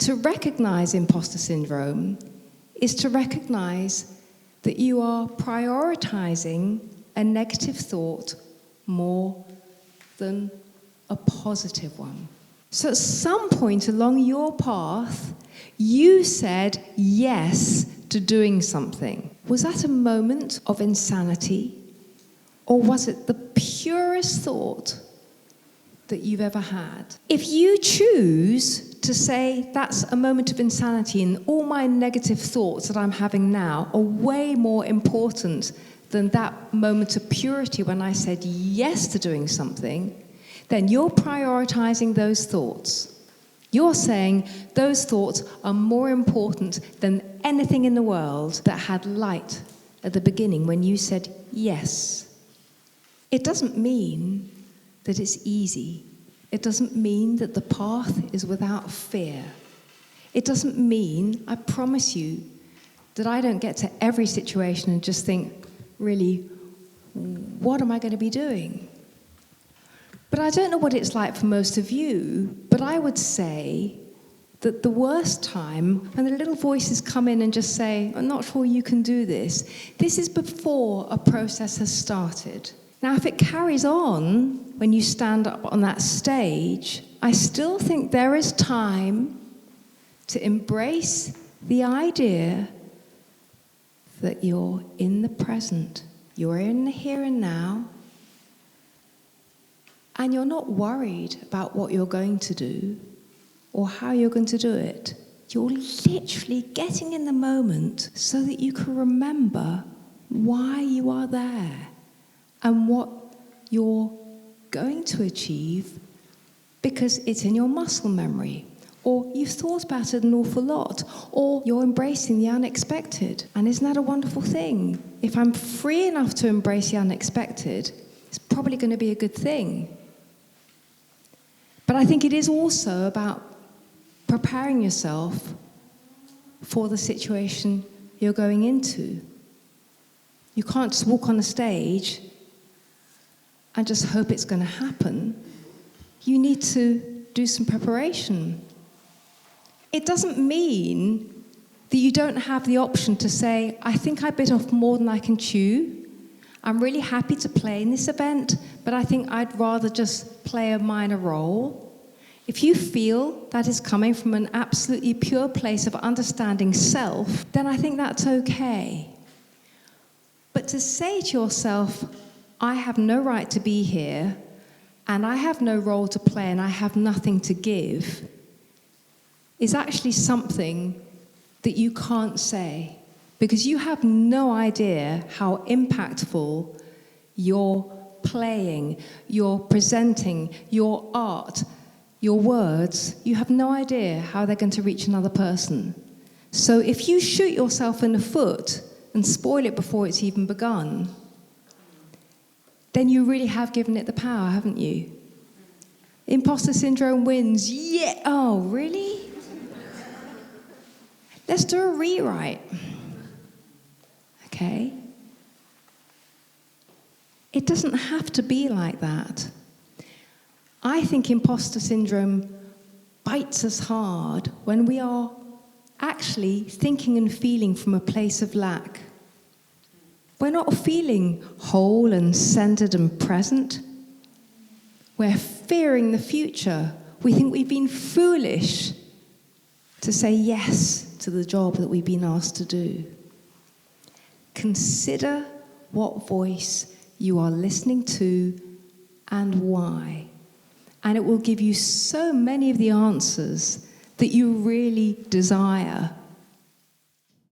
To recognize imposter syndrome is to recognize that you are prioritizing a negative thought more than a positive one. So at some point along your path, you said yes to doing something. Was that a moment of insanity? Or was it the purest thought that you've ever had? If you choose to say that's a moment of insanity and all my negative thoughts that I'm having now are way more important than that moment of purity when I said yes to doing something, then you're prioritizing those thoughts. You're saying those thoughts are more important than anything in the world that had light at the beginning when you said yes. It doesn't mean that it's easy. It doesn't mean that the path is without fear. It doesn't mean, I promise you, that I don't get to every situation and just think, really, what am I going to be doing? But I don't know what it's like for most of you, but I would say that the worst time, when the little voices come in and just say, I'm not sure you can do this is before a process has started. Now, if it carries on when you stand up on that stage, I still think there is time to embrace the idea that you're in the present, you're in the here and now, and you're not worried about what you're going to do or how you're going to do it. You're literally getting in the moment so that you can remember why you are there and what you're going to achieve because it's in your muscle memory, or you've thought about it an awful lot, or you're embracing the unexpected. And isn't that a wonderful thing? If I'm free enough to embrace the unexpected, it's probably going to be a good thing. But I think it is also about preparing yourself for the situation you're going into. You can't just walk on the stage and just hope it's going to happen. You need to do some preparation. It doesn't mean that you don't have the option to say, I think I bit off more than I can chew. I'm really happy to play in this event, but I think I'd rather just play a minor role. If you feel that is coming from an absolutely pure place of understanding self, then I think that's okay. But to say to yourself, I have no right to be here, and I have no role to play, and I have nothing to give, is actually something that you can't say, because you have no idea how impactful your playing, your presenting, your art, your words, you have no idea how they're going to reach another person. So if you shoot yourself in the foot and spoil it before it's even begun, then you really have given it the power, haven't you? Imposter syndrome wins. Yeah. Oh, really? Let's do a rewrite. Okay? It doesn't have to be like that. I think imposter syndrome bites us hard when we are actually thinking and feeling from a place of lack. We're not feeling whole and centered and present. We're fearing the future. We think we've been foolish to say yes to the job that we've been asked to do. Consider what voice you are listening to and why. And it will give you so many of the answers that you really desire